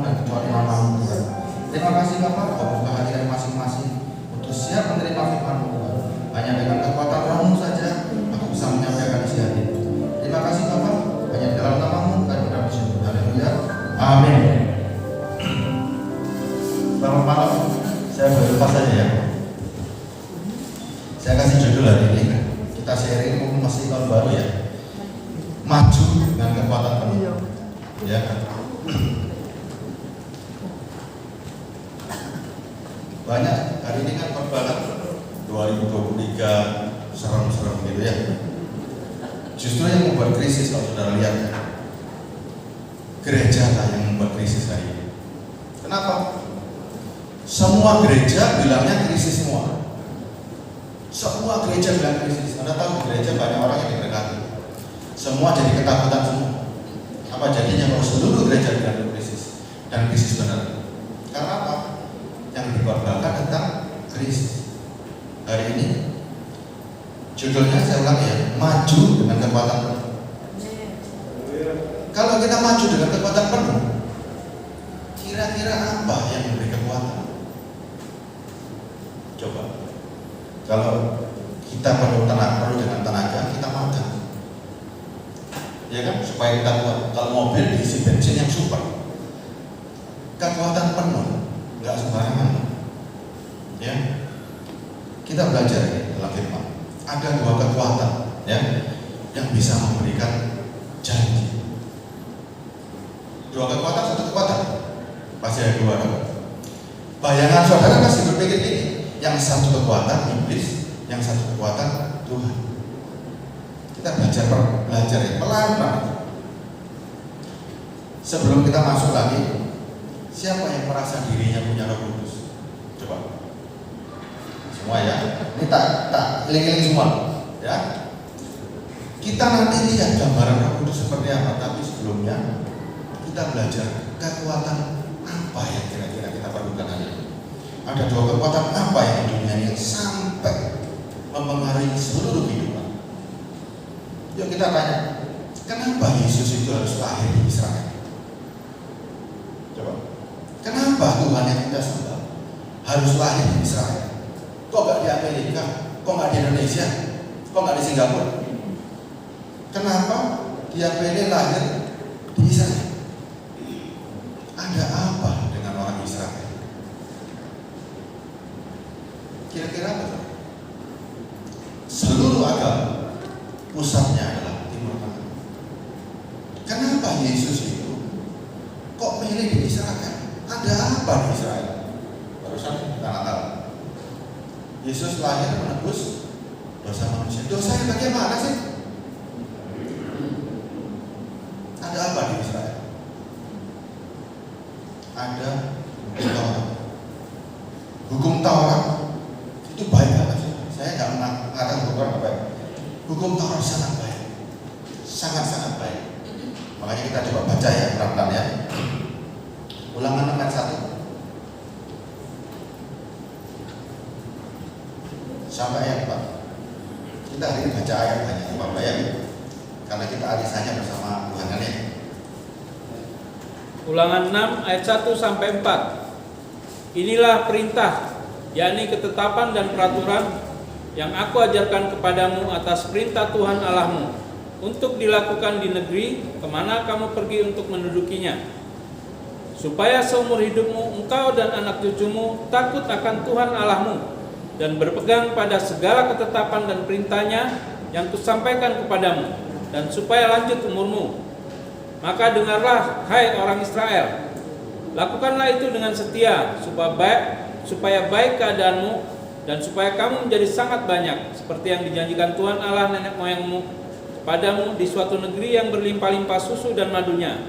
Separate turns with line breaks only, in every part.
dan kecuali nama-Mu Tuhan. Terima kasih Bapak, buka hati masing-masing untuk siap menerima firman-Mu Tuhan. Hanya dengan kekuatan Roh-Mu saja aku bisa menyampaikan isi hati. Terima kasih Bapak, hanya di dalam nama-Mu kami bersyukur. Haleluya. Amin. Selamat malam. Saya berlepas saja ya. Saya kasih judul hari ini. Kita sharing masih tahun baru ya. Maju dengan kekuatan penuh. Ya. Banyak hari ini kan perbankan 2023 serem-serem gitu ya. Justru yang membuat krisis kalau saudara lihat, gereja lah yang membuat krisis hari ini. Kenapa? Semua gereja bilangnya krisis semua. Semua gereja bilang krisis. Anda tahu gereja banyak orang yang diberkati. Semua jadi ketakutan semua. Apa jadinya kalau seluruh gereja bilang krisis dan krisis benar? Karena apa? Yang dikorbankan tentang krisis. Hari ini judulnya saya ulang ya, maju dengan kekuatan penuh. Kalau kita maju dengan kekuatan penuh, kira-kira apa yang memberi kekuatan? Coba. Kalau kita perlu dengan tenaga, kita makan. Ya kan, supaya kita kuat. Kalau mobil diisi bensin yang super, kekuatan penuh, nggak sembarangan. Ya, kita belajar dalam firman. Ada dua kekuatan, ya, yang bisa memberikan janji. Dua kekuatan, satu kekuatan, pasti ada dua. Bayangan saudara masih berpikir ini, yang satu kekuatan iblis, yang satu kekuatan Tuhan. Kita belajar ya, pelan-pelan. Sebelum kita masuk lagi, siapa yang merasa dirinya punya Roh Kudus? Coba. Semua ya. Ini tak keliling semua, ya. Kita nanti lihat gambaran Roh Kudus seperti apa, tapi sebelumnya kita belajar kekuatan apa yang kira-kira kita perlukan hari ini. Ada dua kekuatan apa yang di dunia ini sampai mempengaruhi seluruh kehidupan. Yuk kita tanya, kenapa Yesus itu harus lahir di Israel? Coba, kenapa Tuhan yang kita sembah harus lahir di Israel? Kok nggak di Amerika? Kok nggak di Indonesia? Kok nggak di Singapura? Kenapa dia pilih lahir di Israel? Ada apa dengan orang Israel? Kira-kira apa? Seluruh agama pusatnya adalah Timur Tengah. Kenapa Yesus itu kok milih di Israel? Ada apa di Israel? Barusan kita tahu. Yesus lahir menebus dosa manusia. Dosanya bagaimana sih? Ada apa di Israel? Ada hukum Taurat. Hukum Taurat itu baik banget. Saya nggak mengatakan hukum Taurat baik. Hukum Taurat sangat baik, sangat baik. Makanya kita coba baca ya pelan-pelan ya. Ulangan 6 ayat 1 sampai ayat 4. Kita hari ini baca ayat banyak Bapak ya, karena kita arisannya bersama Tuhan kan ya.
Ulangan 6 ayat 1 sampai 4. Inilah perintah, yakni ketetapan dan peraturan yang aku ajarkan kepadamu atas perintah Tuhan Allahmu, untuk dilakukan di negeri kemana kamu pergi untuk mendudukinya, supaya seumur hidupmu engkau dan anak cucumu takut akan Tuhan Allahmu, dan berpegang pada segala ketetapan dan perintahnya yang kusampaikan kepadamu, dan supaya lanjut umurmu. Maka dengarlah, hai orang Israel, lakukanlah itu dengan setia, supaya baik keadaanmu, dan supaya kamu menjadi sangat banyak, seperti yang dijanjikan Tuhan Allah nenek moyangmu padamu di suatu negeri yang berlimpah-limpah susu dan madunya.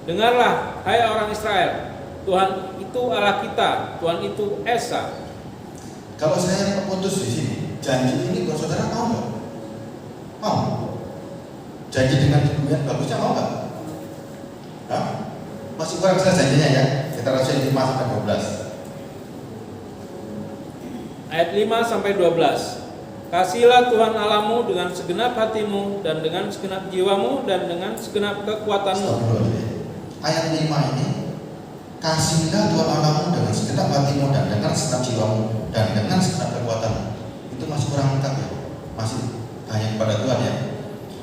Dengarlah, hai orang Israel, Tuhan itu Allah kita, Tuhan itu Esa.
Kalau saya putus di sini, janji ini buat saudara mau nggak? Mau? Janji dengan yang bagusnya mau nggak? Hah? Masih kurang jelas janjinya ya. Kita rasuin 5 sampai 12.
Ayat 5 sampai 12. Kasihilah Tuhan Allahmu dengan segenap hatimu, dan dengan segenap jiwamu, dan dengan segenap kekuatanmu.
Ayat 5 ini Kasihlah Tuhan Allahmu dengan segenap hatimu dan dengan segenap jiwamu dan dengan segenap kekuatanmu. Itu masih kurang lengkap ya, masih hanya kepada Tuhan ya.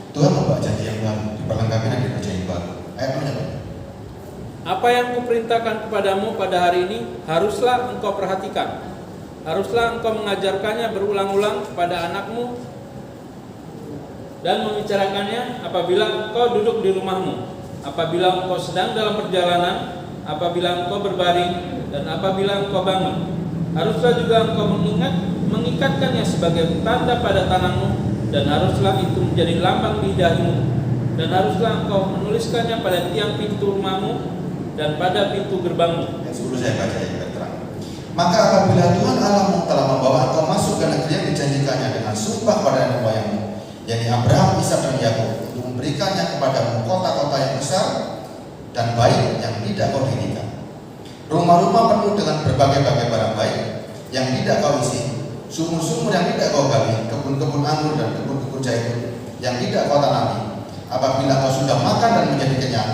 Tuhan membawa janji yang baru, diperlengkapi dengan janji yang baru. Ayat apa?
Apa yang kuperintahkan kepadamu pada hari ini haruslah engkau perhatikan. Haruslah engkau mengajarkannya berulang-ulang kepada anakmu dan membicarakannya apabila engkau duduk di rumahmu, apabila engkau sedang dalam perjalanan, apabila engkau berbaring, dan apabila engkau bangun. Haruslah juga engkau mengikatkannya sebagai tanda pada tanganmu, dan haruslah itu menjadi lambang di dahimu, dan haruslah engkau menuliskannya pada tiang pintu rumahmu dan pada pintu gerbangmu.
Yang sebelum saya baca yang terang. Maka apabila Tuhan Allahmu telah membawa engkau masuk ke negeri yang dijanjikannya dengan sumpah pada nenek moyangmu, yakni Abraham, Ishak dan Yakub, untuk memberikannya kepadamu kota-kota yang besar dan baik yang tidak kau dirikan, rumah-rumah penuh dengan berbagai-bagai barang baik yang tidak kau isi, sumur-sumur yang tidak kau gali, kebun-kebun anggur dan kebun-kebun zaitun yang tidak kau tanami. Apabila kau sudah makan dan menjadi kenyang,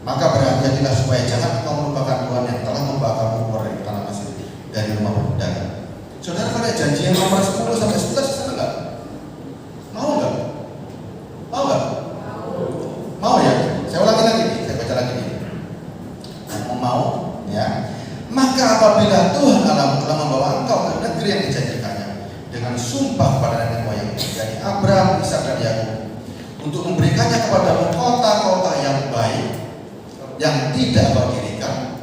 maka berhati-hatilah supaya jangan kau melupakan Tuhan yang telah membawa kamu keluar dari tanah Mesir, dari rumah perbudakan. Saudara, pada janji yang nomor 10 sampai 11 sana enggak? Mau enggak? Mau enggak? Mau ya? Saya ulangi lagi nih, saya baca lagi nih. Mau ya. Maka apabila Tuhan Allah telah membawa engkau ke negeri yang dijanjikannya dengan sumpah pada nenek moyang, yakni Abraham, Ishak dan Yakub, untuk memberikannya kepadamu kota-kota yang baik yang tidak kau dirikan,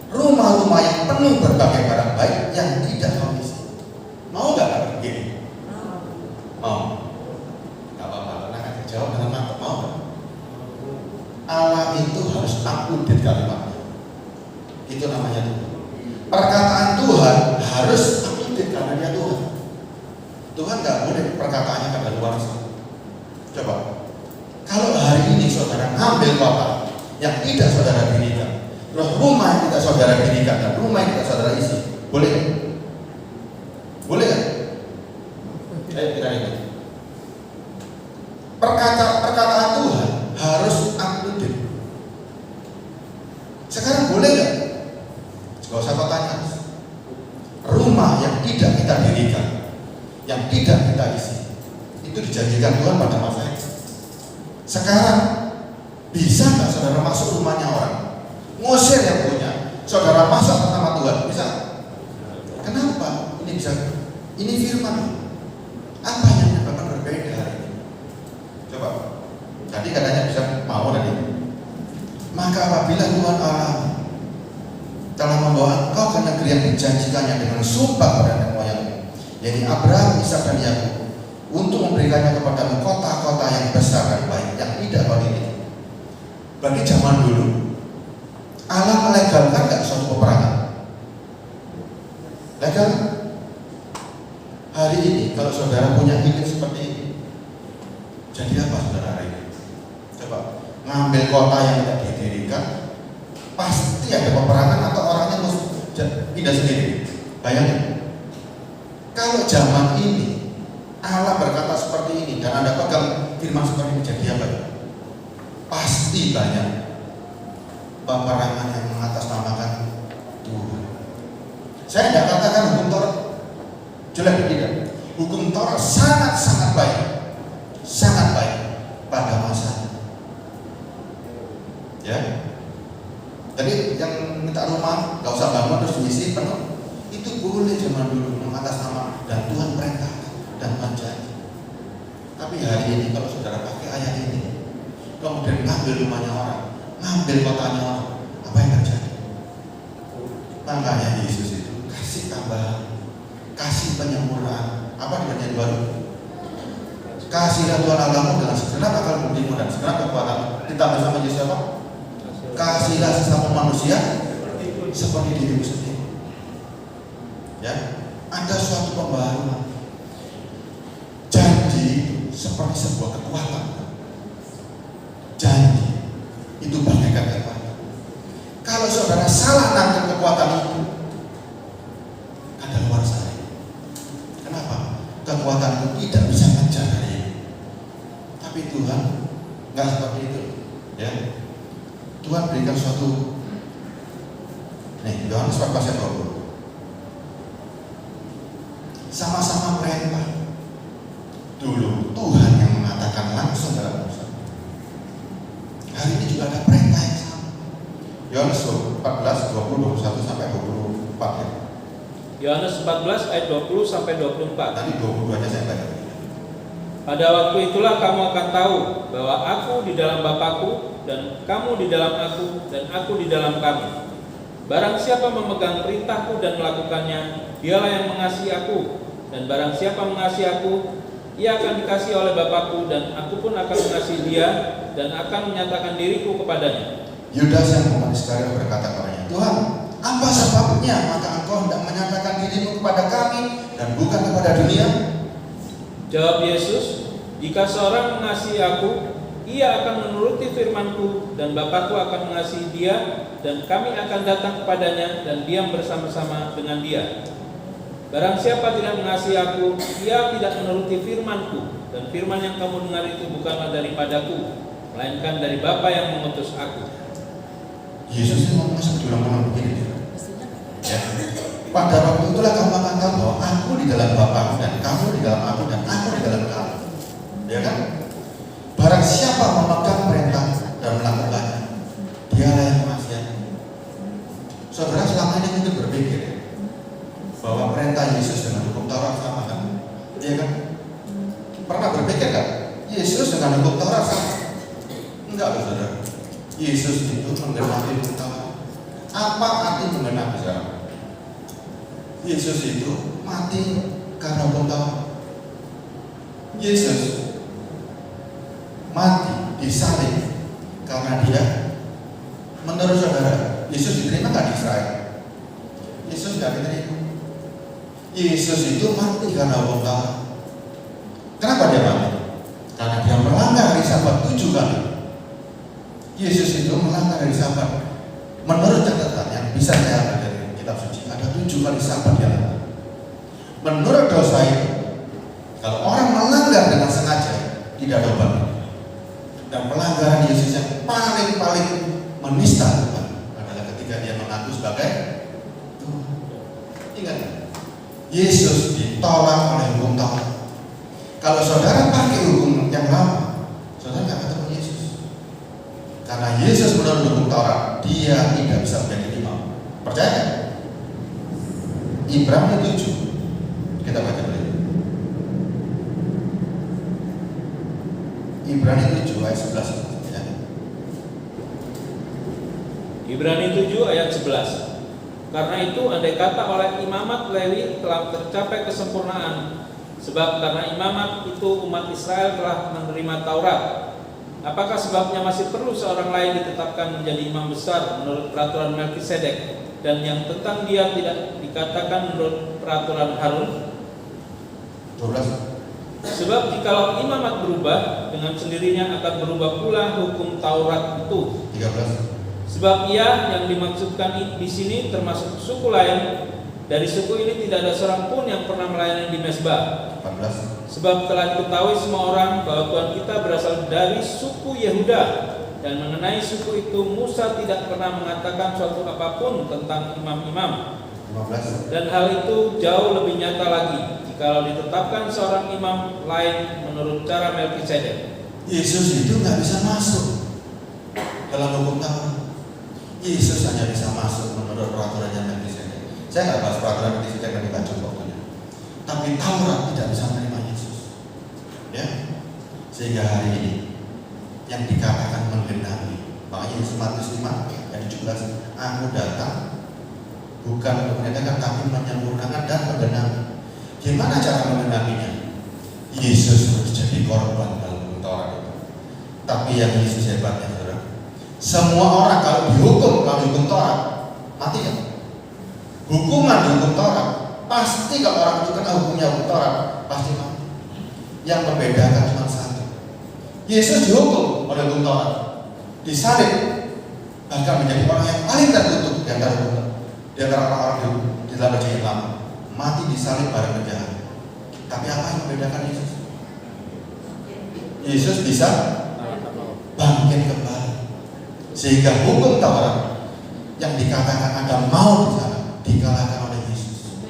rumah-rumah yang penuh berbagai barang baik yang tidak kau isi. Mau nggak begini? Mau? Nggak apa-apa, tenang aja, jawab dengan mantap. Mau nggak? Allah itu harus update kalimatnya. Itu namanya Tuhan. Perkataan Tuhan harus update karena dia Tuhan. Tuhan nggak boleh perkataannya kata luar sana. Coba, kalau hari ini saudara ambil kota yang tidak saudara dirikan, terus rumah yang tidak saudara dirikan dan rumah yang tidak saudara isi, boleh kan? Boleh kan? Ayo kita lihat. Perkataan Tuhan harus update. Sekarang boleh nggak? Gak usah kau tanya. Rumah yang tidak kita dirikan, yang tidak kita isi, itu dijanjikan Tuhan pada masa itu. Sekarang bisa nggak saudara masuk rumahnya orang, ngusir yang punya, saudara masuk bersama Tuhan? Bisa? Kenapa? Ini bisa. Ini firman. Apa yang menyebabkan berbeda hari ini? Coba. Tadi katanya bisa mau tadi. Maka apabila Tuhan Allah telah membawa engkau ke negeri yang dijanjikannya dengan sumpah pada nenek moyangmu, yakni Abraham, Ishak dan Yakub, untuk memberikannya kepadamu kota-kota yang besar dan baik yang tidak kau dirikan. Berarti zaman dulu Allah melegalkan nggak suatu peperangan? Legal? Hari ini kalau saudara punya ide seperti ini, jadi apa saudara hari ini? Coba ngambil kota yang tidak didirikan, pasti ada peperangan atau orangnya harus pindah sendiri. Bayangin, kalau zaman ini Allah berkata seperti ini dan Anda pegang firman seperti ini, jadi apa? Pasti banyak peperangan yang mengatasnamakan Tuhan. Saya tidak katakan hukum Taurat jelek, tidak. Hukum Taurat sangat-sangat baik, sangat baik pada masanya. Ya. Jadi yang minta rumah nggak usah bangun terus diisi penuh, itu boleh zaman dulu mengatasnamakan dan Tuhan perintah dan Tuhan janji. Tapi hari ini kalau saudara pakai ayat ini, kemudian ngambil rumahnya orang, ngambil kotanya orang, apa yang terjadi? Makanya Yesus itu kasih tambahan, kasih penyempurnaan. Apa di bagian baru? Kasihlah Tuhan Allahmu dengan segenap akal budimu dan segenap kekuatanmu. Ditambah sama Yesus apa? Kasihlah sesama manusia seperti dirimu sendiri. Ya, ada suatu pembaharuan. Janji seperti sebuah kekuatan. Janji itu bagaikan kekuatan. Kalau saudara salah nangkep kekuatan itu, ada luar sana. Kenapa? Kekuatan itu tidak bisa ngejar hari ini. Tapi Tuhan nggak seperti itu. Ya, Tuhan berikan suatu Nih, Yohanes 14 ayat 20. Sama-sama perintah. Dulu Tuhan yang mengatakan langsung dalam Musa. Hari ini juga ada perintah yang sama. Yohanes 14, 20, 21 sampai 24 ya.
Yohanes 14 ayat 20 sampai 24.
Tadi 22-nya saya baca.
Pada waktu itulah kamu akan tahu bahwa aku di dalam Bapa-Ku dan kamu di dalam aku dan aku di dalam kamu. Barang siapa memegang perintahku dan melakukannya, dialah yang mengasihi aku. Dan barang siapa mengasihi aku, ia akan dikasihi oleh Bapa-Ku dan aku pun akan mengasihi dia dan akan menyatakan diriku kepadanya.
Yudas yang Muhammad Iskariot berkata kepadanya, Tuhan, apa sebabnya maka engkau hendak menyatakan dirimu kepada kami dan bukan kepada dunia?
Jawab Yesus, jika seorang mengasihi aku, ia akan menuruti firman-Ku dan Bapa-Ku akan mengasihi dia dan kami akan datang kepadanya dan diam bersama-sama dengan dia. Barang siapa tidak mengasihi aku, ia tidak menuruti firman-Ku dan firman yang kamu dengar itu bukanlah daripadaku, melainkan dari Bapa yang mengutus aku.
Yesus ini ngomong seperti ulang-ulang begini. Ya. Pada waktu itulah kamu akan tahu bahwa aku di dalam Bapa-Ku dan kamu di dalam aku dan aku di dalam kamu. Ya kan? Barang siapa memegang perintah dan melakukannya, dialah yang mengasihi aku. Saudara selama ini mungkin berpikir bahwa perintah Yesus dengan hukum Taurat sama kan? Iya kan? Pernah berpikir kan? Yesus dengan hukum Taurat sama? Enggak, saudara. Yesus itu menggenapi hukum Taurat. Apa arti menggenapi sekarang? Yesus itu mati karena hukum Taurat. Yesus mati disalib karena dia, menurut saudara, Yesus diterima nggak di Israel? Yesus nggak diterima. Yesus itu mati karena hukum Taurat. Kenapa dia mati? Karena dia melanggar hari Sabat 7 kali. Yesus itu melanggar hari Sabat. Menurut catatan yang bisa saya ambil dari kitab suci, ada 7 kali Sabat dia langgar. Menurut dosa itu, kalau orang melanggar dengan sengaja, tidak ada obat. Dan pelanggaran Yesus yang paling menista Tuhan adalah ketika dia mengaku sebagai Tuhan. Ingat, Yesus ditolak oleh hukum Taurat. Kalau saudara pakai hukum yang lama, saudara tidak ketemu Yesus. Karena Yesus menurut hukum Taurat, dia tidak bisa menjadi imam. Percaya? Ibrani 7. Kita baca dulu. Ibrani 7 ayat 11 ya.
Ibrani 7 ayat 11. Karena itu andai kata oleh imamat Lewi telah tercapai kesempurnaan, sebab karena imamat itu umat Israel telah menerima Taurat, apakah sebabnya masih perlu seorang lain ditetapkan menjadi imam besar menurut peraturan Melkisedek, dan yang tentang dia tidak dikatakan menurut peraturan Harun?
12.
Sebab jikalau imamat berubah, dengan sendirinya akan berubah pula hukum Taurat itu.
13.
Sebab ia yang dimaksudkan di sini termasuk suku lain. Dari suku ini tidak ada seorang pun yang pernah melayani di mezbah.
14.
Sebab telah diketahui semua orang bahwa Tuhan kita berasal dari suku Yehuda, dan mengenai suku itu Musa tidak pernah mengatakan suatu apapun tentang imam-imam.
15.
Dan hal itu jauh lebih nyata lagi jikalau ditetapkan seorang imam lain menurut cara Melkisedek.
Yesus itu nggak bisa masuk dalam hukum Taurat. Yesus hanya bisa masuk menurut peraturannya Melkisedek. Saya nggak bahas peraturan Melkisedek dan tidak cukup waktunya. Tapi Taurat tidak bisa menerima Yesus. Ya, sehingga hari ini yang dikatakan menggenapi, makanya Yesus Matius 5 ayat 17, aku datang bukan untuk menegakkan tapi menyempurnakan dan menggenapi. Gimana cara menggenapinya? Yesus harus jadi korban dalam hukum Taurat itu. Tapi yang Yesus hebatnya, saudara, semua orang kalau dihukum kalau hukum Taurat mati kan? Hukuman di hukum Taurat pasti kalau orang itu kena hukumnya hukum Taurat pasti mati. Yang membedakan cuma satu. Yesus dihukum oleh hukum Taurat, disalib, bahkan menjadi orang yang paling tertutup di antara orang-orang di dalam perjanjian lama, mati disalib bareng penjahat. Tapi apa yang membedakan Yesus? Yesus bisa bangkit kembali, sehingga hukum Taurat yang yang dikatakan ada maut di sana dikalahkan oleh Yesus.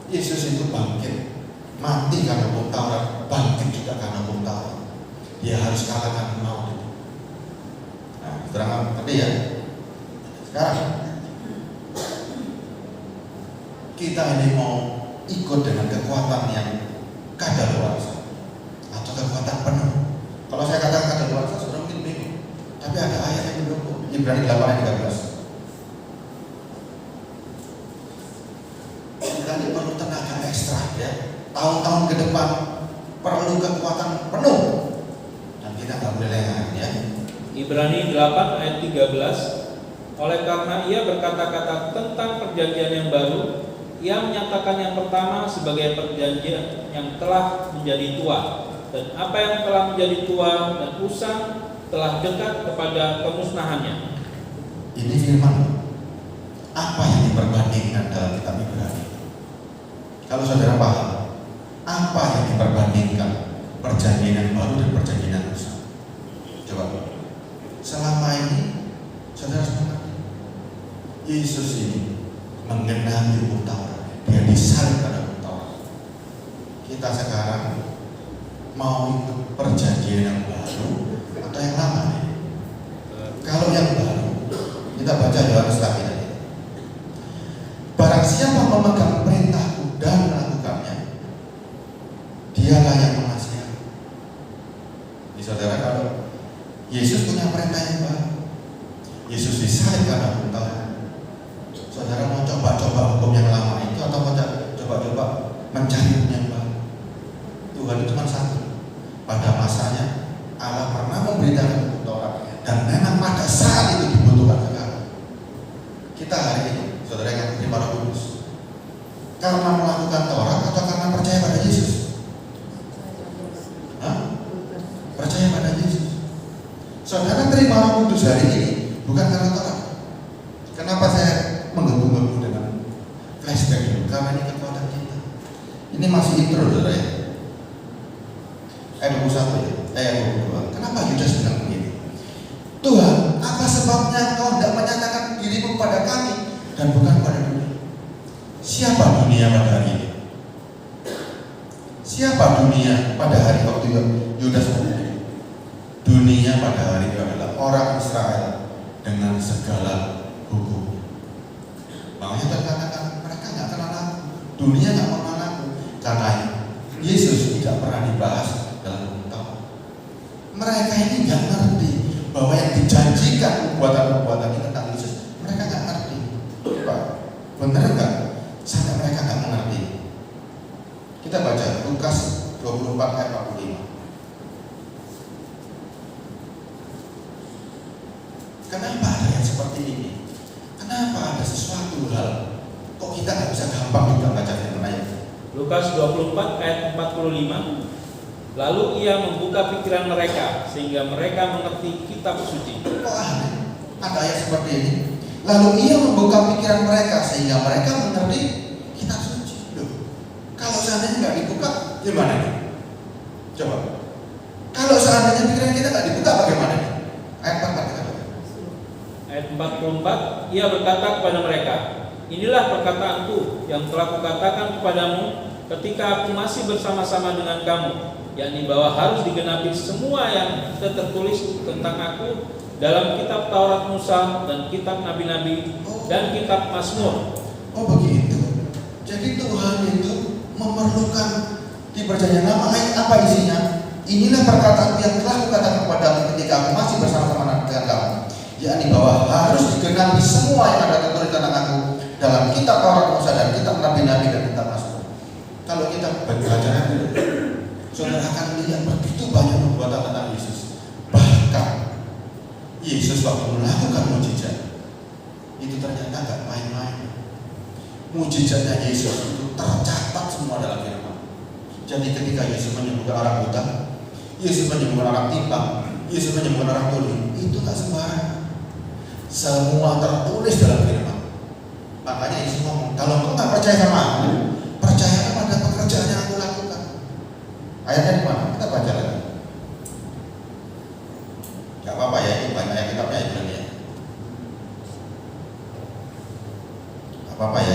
Yesus itu bangkit, mati karena hukum Taurat, bangkit juga karena hukum Taurat. Dia harus kalahkan maut itu. Nah, saudara ngerti ya? Sekarang kita ini mau ikut dengan kekuatan yang kadaluarsa atau kekuatan penuh. Kalau saya katakan kadaluarsa, saudara mungkin bingung. Tapi ada ayat yang mendukung. Ibrani 8 ayat 13. Kita ini perlu tenaga ekstra ya. Tahun-tahun ke depan perlu kekuatan penuh. Dan kita nggak boleh lengah ya.
Ibrani 8 ayat 13. Oleh karena ia berkata-kata tentang perjanjian yang baru, ia menyatakan yang pertama sebagai perjanjian yang telah menjadi tua, dan apa yang telah menjadi tua dan usang telah dekat kepada kemusnahannya.
Ini firman apa yang diperbandingkan dalam kitab Ibrani? Kalau saudara paham, apa yang diperbandingkan perjanjian yang baru dan perjanjian yang usang? Coba. Selama ini saudara semua Yesus ini mengenali hukum Taurat, dia disalib pada hukum Taurat. Kita sekarang mau ikut perjanjian yang baru atau yang lama nih? Kalau yang baru, kita baca Yohanes lagi tadi. Barang siapa memegang perintahku dan melakukannya, dialah yang mengasihi aku. Jadi saudara, kalau Yesus punya perintah yang baru, Yesus disalib karena hukum Taurat. Saudara mau coba-coba hukum yang lama itu atau mau coba-coba mencari hukum yang baru? Tuhan itu cuma satu. Pada masanya Allah pernah memberitakan hukum Taurat, dan memang pada saat itu dibutuhkan sekali. Kita hari ini, saudara yang terima Roh Kudus, karena melakukan Taurat atau karena percaya pada Yesus? Hah? Percaya pada Yesus. Saudara terima Roh Kudus hari ini bukan karena Taurat. Kenapa saya menggebu-gebu dengan flashback dulu? Karena ini kekuatan kita. Ini masih intro, saudara ya. Ayat 21 ya, ayat 22. Kenapa Yudas bilang begini? Tuhan, apa sebabnya Engkau tidak menyatakan dirimu kepada kami dan bukan pada dunia? Siapa dunia pada hari ini? Siapa dunia pada hari waktu Yudas berdiri? Dunia pada hari itu adalah orang Israel dengan segala hukum. Makanya terkatakan mereka nggak kenal aku, dunia nggak mengenal aku, karena Yesus tidak pernah dibahas dalam hukum Taurat. Mereka ini nggak ngerti bahwa yang dijanjikan perbuatan-perbuatan ini tentang Yesus, mereka nggak ngerti. Pak, benar nggak? Sampai mereka nggak mengerti. Kita baca Lukas 24 ayat 45. Kenapa ada yang seperti ini? Kenapa ada sesuatu hal kok kita nggak bisa gampang juga baca firman ayat?
Lukas 24 ayat 45. Lalu ia membuka pikiran mereka sehingga mereka mengerti kitab suci.
Kok ada ayat seperti ini? Lalu ia membuka pikiran mereka sehingga mereka mengerti kitab suci. Loh, kalau seandainya nggak dibuka, gimana nih? Coba. Kalau seandainya pikiran kita nggak dibuka, bagaimana nih? Ayat 44 kita baca.
Ayat 44, ia berkata kepada mereka, inilah perkataanku yang telah kukatakan kepadamu ketika aku masih bersama-sama dengan kamu, yakni bahwa harus digenapi semua yang tertulis tentang aku dalam kitab Taurat Musa dan kitab Nabi-Nabi dan kitab Mazmur.
Oh begitu. Jadi Tuhan itu memerlukan di perjanjian lama apa isinya? Inilah perkataan yang telah kukatakan kepadamu ketika aku masih bersama-sama dengan kamu, yakni bahwa harus digenapi semua yang ada tertulis tentang aku dalam kitab Taurat Musa dan kitab Nabi-Nabi dan kitab Mazmur. Kalau kita baca dulu, saudara akan melihat begitu banyak perbuatan tentang Yesus. Bahkan Yesus waktu melakukan mujizat itu ternyata nggak main-main. Mujizatnya Yesus itu tercatat semua dalam firman. Jadi ketika Yesus menyembuhkan orang buta, Yesus menyembuhkan orang timpang, Yesus menyembuhkan orang tuli, itu nggak sembarangan. Semua tertulis dalam firman. Makanya Yesus ngomong, kalau engkau nggak percaya sama aku, percayalah pada pekerjaan yang aku lakukan. Ayatnya di mana? Kita baca lagi. Gak apa-apa ya, itu banyak yang kitabnya Ibrani ya. apa-apa ya,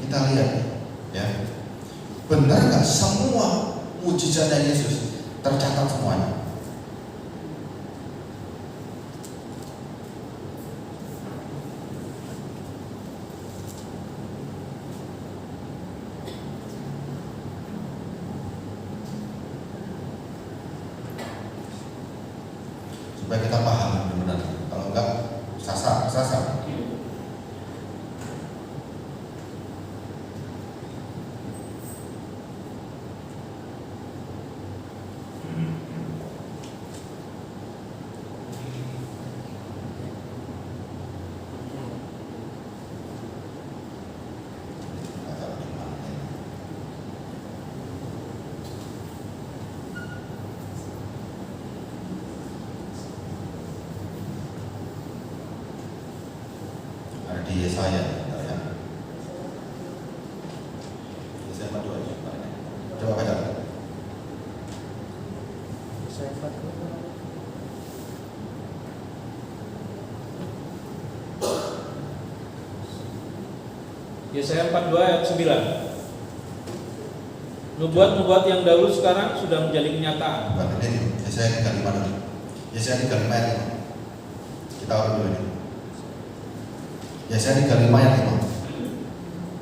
kita lihat ya, benar nggak semua mujizatnya Yesus tercatat semuanya? Supaya kita paham benar-benar, kalau enggak sasar. Ada di Yesaya, ya. Yesaya 42, coba baca.
Yesaya 42 ayat 9. Nubuat-nubuat yang dahulu sekarang sudah menjadi kenyataan.
Bukan, ini Yesaya 35 dulu. Yesaya 35 ayat 5. Kita urut dulu ini. Yesaya 35 ayat 5.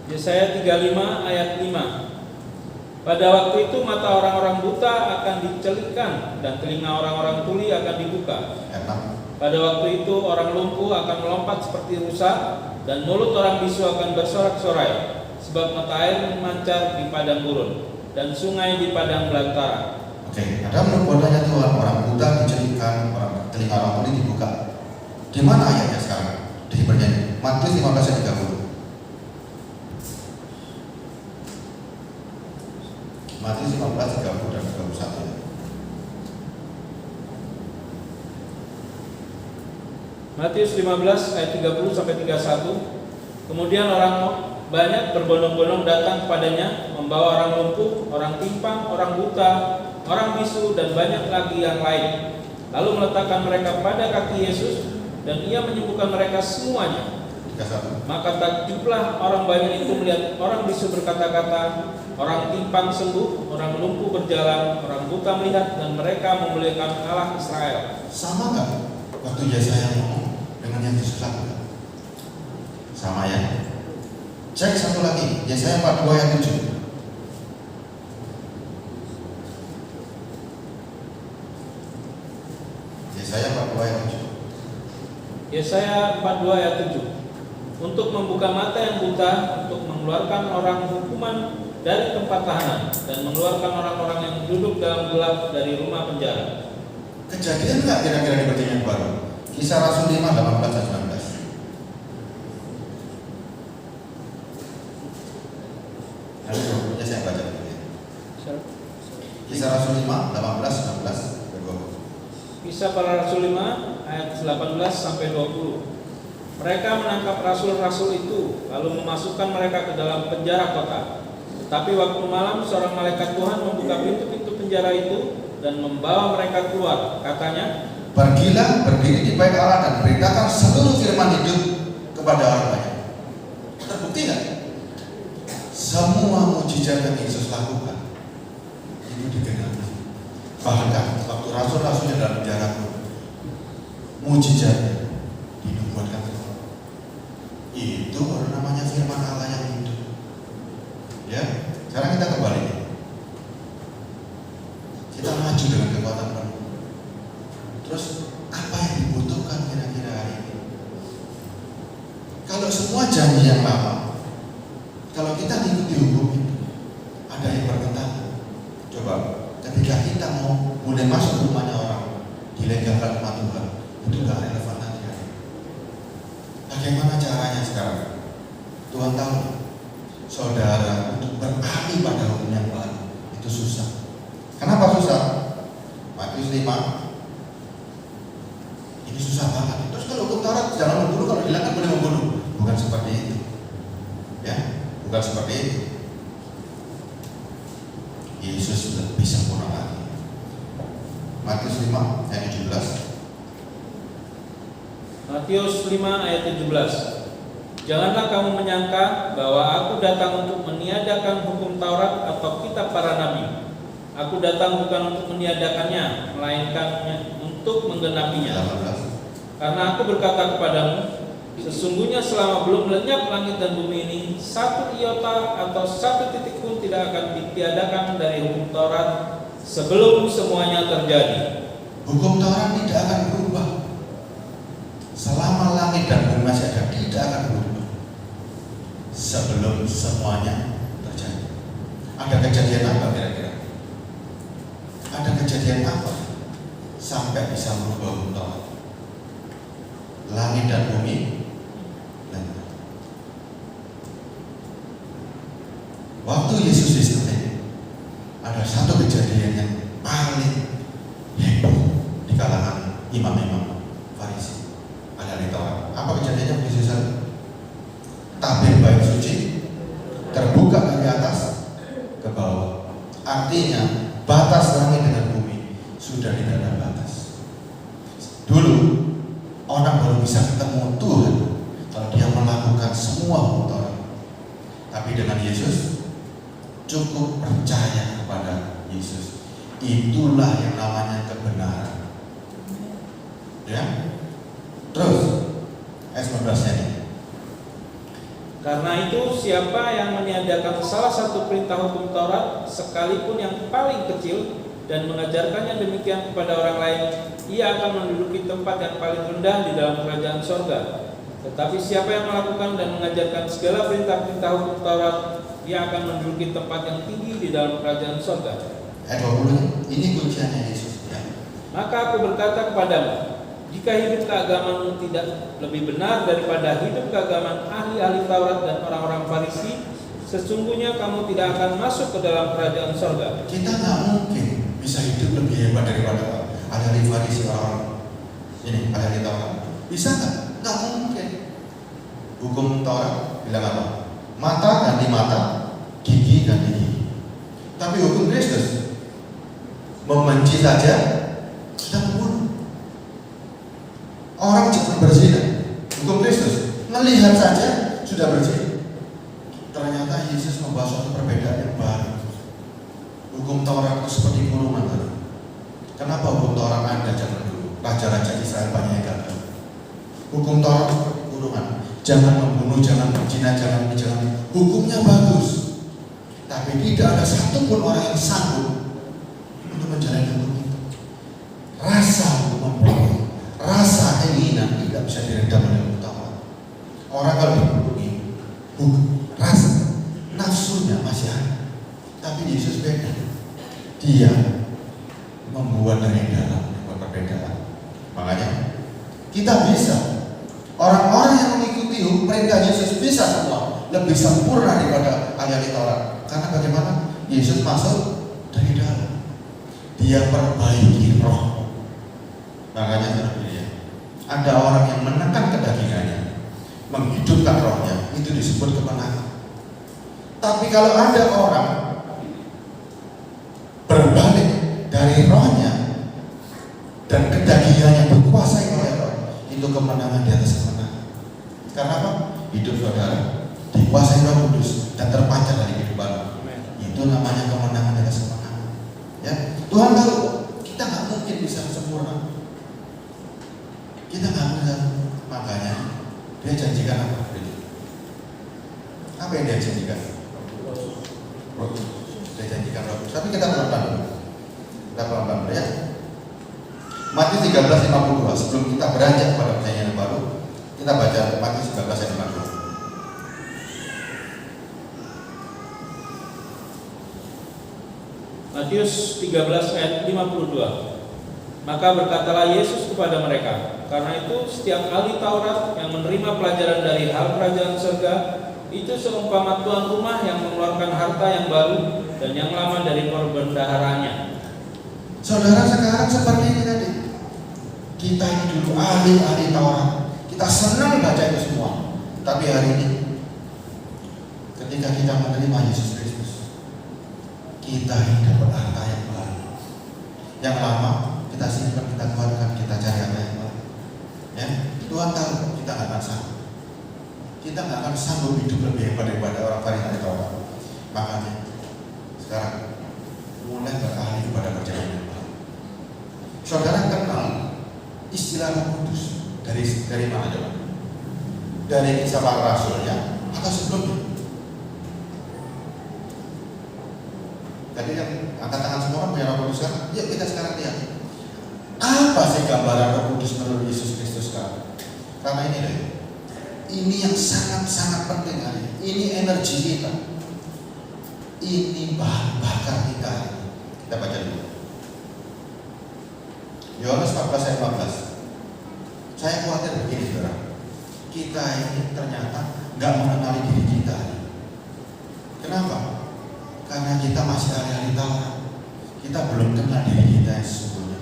Yesaya 35 ayat 5. Pada waktu itu mata orang-orang buta akan dicelikkan dan telinga orang-orang tuli akan dibuka.
Ayat 6.
Pada waktu itu orang lumpuh akan melompat seperti rusa dan mulut orang bisu akan bersorak-sorai, sebab mata air memancar di padang gurun dan sungai di padang belantara.
Oke, ada nubuatnya Tuhan, orang buta dicelikkan, orang telinga orang tuli dibuka. Di mana ayatnya sekarang? Di Perjanjian Matius 15 ayat 30. Matius 15 30 dan 31.
Matius 15 ayat 30 sampai 31. Kemudian orang banyak berbondong-bondong datang kepadanya, membawa orang lumpuh, orang timpang, orang buta, orang bisu dan banyak lagi yang lain. Lalu meletakkan mereka pada kaki Yesus dan ia menyembuhkan mereka semuanya.
31.
Maka takjublah orang banyak itu melihat orang bisu berkata-kata, orang timpang sembuh, orang lumpuh berjalan, orang buta melihat, dan mereka memuliakan Allah Israel.
Sama nggak waktu Yesaya ngomong dengan yang Yesus lakukan? Sama ya. Cek satu lagi, Yesaya 42 ayat 7. Yesaya 42 ayat 7.
Yesaya 42 ayat 7. Untuk membuka mata yang buta, untuk mengeluarkan orang hukuman dari tempat tahanan, dan mengeluarkan orang-orang yang duduk dalam gelap dari rumah penjara.
Kejadian nggak kira-kira di Perjanjian Baru? Kisah Rasul 5 18 dan 19. Lalu bukunya saya baca dulu ya. Kisah Rasul 5 18 19 dan 20.
Kisah para Rasul 5 ayat 18 sampai 20. Mereka menangkap rasul-rasul itu, lalu memasukkan mereka ke dalam penjara kota. Tapi waktu malam seorang malaikat Tuhan membuka pintu-pintu penjara itu dan membawa mereka keluar. Katanya,
pergilah, berdiri di bait Allah dan beritakan seluruh firman hidup kepada orang banyak. Terbukti nggak? Semua mujizat yang Yesus lakukan itu digenapi. Bahkan waktu rasul-rasulnya dalam penjara pun mujizatnya dinubuatkan. Itu baru namanya firman Allah yang hidup. Ya, sekarang kita kembali. Kita maju dengan kekuatan penuh. Terus apa yang dibutuhkan kira-kira hari ini? Kalau semua janji yang lama, kalau kita mengikuti hukum itu, ada yang bertentangan. Coba, ketika kita mau mulai masuk rumahnya orang, dilegalkan rumah Tuhan, itu gak relevan lagi. Bagaimana caranya sekarang? Tuhan tahu, saudara untuk beralih pada hukum yang baru itu susah. Kenapa susah? Matius 5 ini susah banget. Terus kalau hukum Taurat jangan membunuh, kalau dilakukan boleh membunuh. Bukan seperti itu. Ya, bukan seperti itu. Yesus lebih sempurna lagi. Matius 5 ayat 17.
Matius 5 ayat 17. Janganlah kamu menyangka bahwa aku datang untuk meniadakan hukum Taurat atau kitab para nabi. Aku datang bukan untuk meniadakannya, melainkan untuk menggenapinya.
18.
Karena aku berkata kepadamu, sesungguhnya selama belum lenyap langit dan bumi ini, satu iota atau satu titik pun tidak akan ditiadakan dari hukum Taurat sebelum semuanya terjadi.
Hukum Taurat tidak akan berubah selama langit dan bumi masih ada, tidak akan berubah sebelum semuanya terjadi. Ada kejadian apa kira-kira? Ada kejadian apa sampai bisa merubah hukum Taurat? Langit dan bumi lenyap. Waktu Yesus disalib, ada satu kejadian yang paling heboh di kalangan imam-imam Farisi, ahli Taurat. Apa kejadiannya waktu Yesus disalib? Tabir bait suci terbuka dari atas ke bawah. Artinya batas langit dengan bumi sudah tidak ada batas. Dulu orang baru bisa ketemu Tuhan kalau dia melakukan semua hukum Taurat. Tapi dengan Yesus cukup percaya kepada Yesus. Itulah yang namanya kebenaran. Ya. Terus ayat 19-nya ini.
Karena itu siapa yang meniadakan salah satu perintah hukum Taurat, sekalipun yang paling kecil, dan mengajarkannya demikian kepada orang lain, ia akan menduduki tempat yang paling rendah di dalam kerajaan sorga. Tetapi siapa yang melakukan dan mengajarkan segala perintah-perintah hukum Taurat, ia akan menduduki tempat yang tinggi di dalam kerajaan sorga.
Ayat 20, ini kuncinya Yesus. Ya.
Maka aku berkata kepadamu, jika hidup keagamaanmu tidak lebih benar daripada hidup keagamaan ahli-ahli Taurat dan orang-orang Farisi, sesungguhnya kamu tidak akan masuk ke dalam kerajaan sorga.
Kita nggak mungkin bisa hidup lebih hebat daripada ahli Farisi orang ini, ahli Taurat. Bisa nggak? Nggak mungkin. Hukum Taurat bilang apa? Mata ganti mata, gigi ganti gigi. Tapi hukum Kristus membenci saja sudah membunuh. Orang cepat berzina, hukum Kristus melihat saja sudah berzina. Ternyata Yesus membawa suatu perbedaan yang baru. Hukum Taurat itu seperti kurungan. Kenapa hukum Taurat ada zaman dulu? Raja-raja Israel banyak yang gagal. Hukum Taurat seperti kurungan. Jangan membunuh, jangan berzina, jangan. Hukumnya bagus, tapi tidak ada satupun orang yang sanggup untuk menjalani hukum itu. Rasa membunuh, rasa keinginan tidak bisa diredam oleh hukum Taurat. Orang kalau dibunuhi, rasa nafsunya masih ada. Tapi Yesus beda. Dia membuat dari dalam perbedaan. Makanya kita bisa, orang-orang yang mengikuti perintah Yesus bisa semua lebih sempurna daripada ahli Taurat. Karena bagaimana? Yesus masuk dari dalam. Dia perbaiki roh. Makanya ada orang yang menekan kedagingannya, menghidupkan rohnya, itu disebut kemenangan. Tapi kalau ada orang berbalik dari rohnya dan kedagingannya dikuasai oleh roh, itu kemenangan di atas kemenangan. Karena apa? Hidup saudara dikuasai Roh Kudus dan terpancar dari kehidupan. Itu namanya kemenangan di atas kemenangan. Ya, Tuhan tahu kita nggak mungkin bisa sempurna. Kita nggak bisa, makanya dia janjikan apa? Apa yang dia janjikan? Roh. Dia janjikan roh. Tapi kita pelan-pelan dulu. Kita pelan-pelan dulu ya. Matius 13:52. Sebelum kita beranjak pada pertanyaan yang baru, kita baca Matius 13 ayat 52.
Matius 13 ayat 52. Maka berkatalah Yesus kepada mereka, karena itu setiap ahli Taurat yang menerima pelajaran dari hal kerajaan surga itu seumpama tuan rumah yang mengeluarkan harta yang baru dan yang lama dari perbendaharanya.
Saudara sekarang seperti ini tadi. Kita ini dulu ahli Taurat. Kita senang baca itu semua. Tapi hari ini ketika kita menerima Yesus Kristus, kita hidup harta yang baru. Yang lama kita kita nggak akan sanggup hidup lebih hebat daripada orang Farisi atau orang. Makanya sekarang mulai beralih kepada perjanjian yang baru. Saudara kenal istilah Roh Kudus dari mana coba? Dari Kisah Para Rasulnya atau sebelumnya? Tadi yang angkat tangan semua kan punya Roh Kudus kan? Yuk kita sekarang lihat. Apa sih gambaran Roh Kudus menurut Yesus Kristus sekarang? Karena ini deh, ini yang sangat-sangat penting hari ini. Ini energi kita, ini bahan bakar kita. Kita baca dulu. Yohanes 14 ayat 15. Saya khawatir begini saudara, kita ini ternyata nggak mengenali diri kita. Kenapa? Karena kita masih ahli-ahli Taurat. Kita belum kenal diri kita yang sesungguhnya.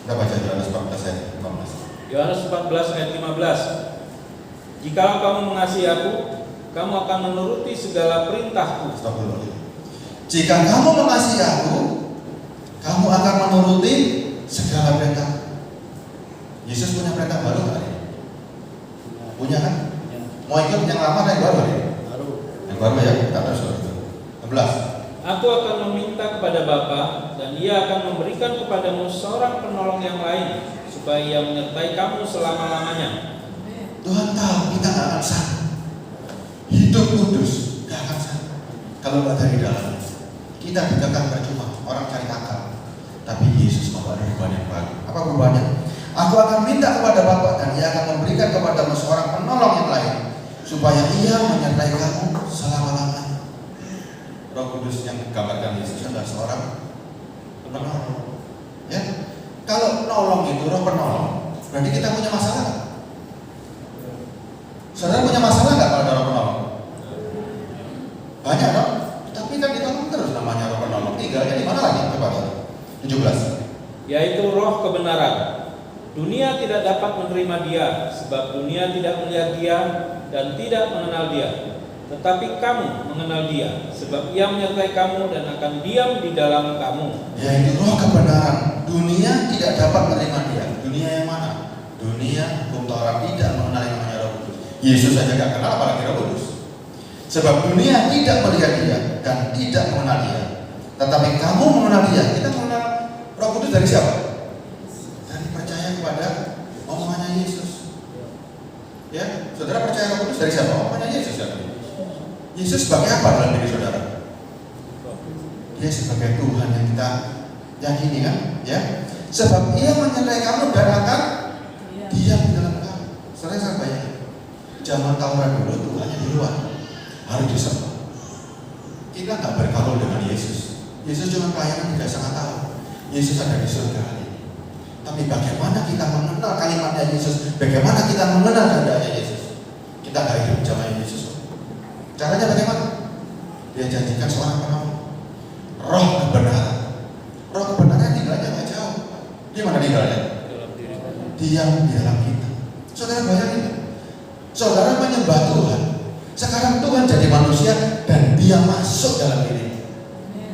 Kita baca Yohanes 14 ayat 15.
Yohanes 14 ayat 15. Jikalau kamu mengasihi aku, kamu akan menuruti segala perintahku.
Stop dulu. Jika kamu mengasihi aku, kamu akan menuruti segala perintah. Yesus punya perintah baru nggak? Punya kan? Mau ikut yang lama dan yang baru ya? Yang baru ya, kita terus. 16.
Aku akan meminta kepada Bapa, dan Ia akan memberikan kepadamu seorang penolong yang lain, supaya Ia menyertai kamu selama-lamanya.
Tuhan tahu kita nggak akan sanggup hidup kudus, nggak akan sanggup kalau nggak dari dalam. Kita dikatakan percuma, orang cari akal, tapi Yesus membawa perubahan yang baru. Apa perubahannya? Aku akan minta kepada Bapa, dan Ia akan memberikan kepadamu seorang penolong yang lain, supaya Ia menyertai kamu selama-lamanya. Roh Kudus yang digambarkan Yesus adalah seorang penolong. Ya, kalau penolong itu roh penolong, berarti kita punya masalah. Saudara punya masalah nggak kalau ada roh penolong? Banyak dong. Tapi kan ditolong terus namanya roh penolong. Tinggalnya di mana lagi? Coba 17.
Yaitu roh kebenaran. Dunia tidak dapat menerima Dia, sebab dunia tidak melihat Dia dan tidak mengenal Dia. Tetapi kamu mengenal Dia, sebab Ia menyertai kamu dan akan diam di dalam kamu.
Yaitu roh kebenaran. Dunia tidak dapat menerima Dia. Dunia yang mana? Dunia hukum Taurat tidak mengenal yang namanya Roh Kudus. Yesus saja tidak kenal, apalagi Roh Kudus. Sebab dunia tidak melihat Dia dan tidak mengenal Dia. Tetapi kamu mengenal Dia. Kita mengenal Roh Kudus dari siapa? Dari percaya kepada omongannya Yesus. Ya, saudara percaya Roh Kudus dari siapa? Omongannya Yesus ya. Yesus sebagai apa dalam diri saudara? Dia sebagai Tuhan yang kita yakini kan? Ya. Sebab Ia menyertai kamu dan akan diam di dalam kamu. Saya bayangkan. Zaman Taurat dulu Tuhannya di luar, harus disembah. Kita nggak bergaul dengan Yesus. Yesus cuma pelayanan 3,5 tahun. Yesus ada di surga hari ini. Tapi bagaimana kita mengenal kalimatnya Yesus? Bagaimana kita mengenal kehendaknya Yesus? Kita nggak hidup zaman Yesus. Caranya bagaimana? Dia janjikan seorang penolong, roh kebenaran. Roh kebenaran tinggalnya nggak jauh. Di mana tinggalnya? Diam di dalam kita. Saudara bayangin, saudara menyembah Tuhan. Sekarang Tuhan jadi manusia dan Dia masuk dalam diri.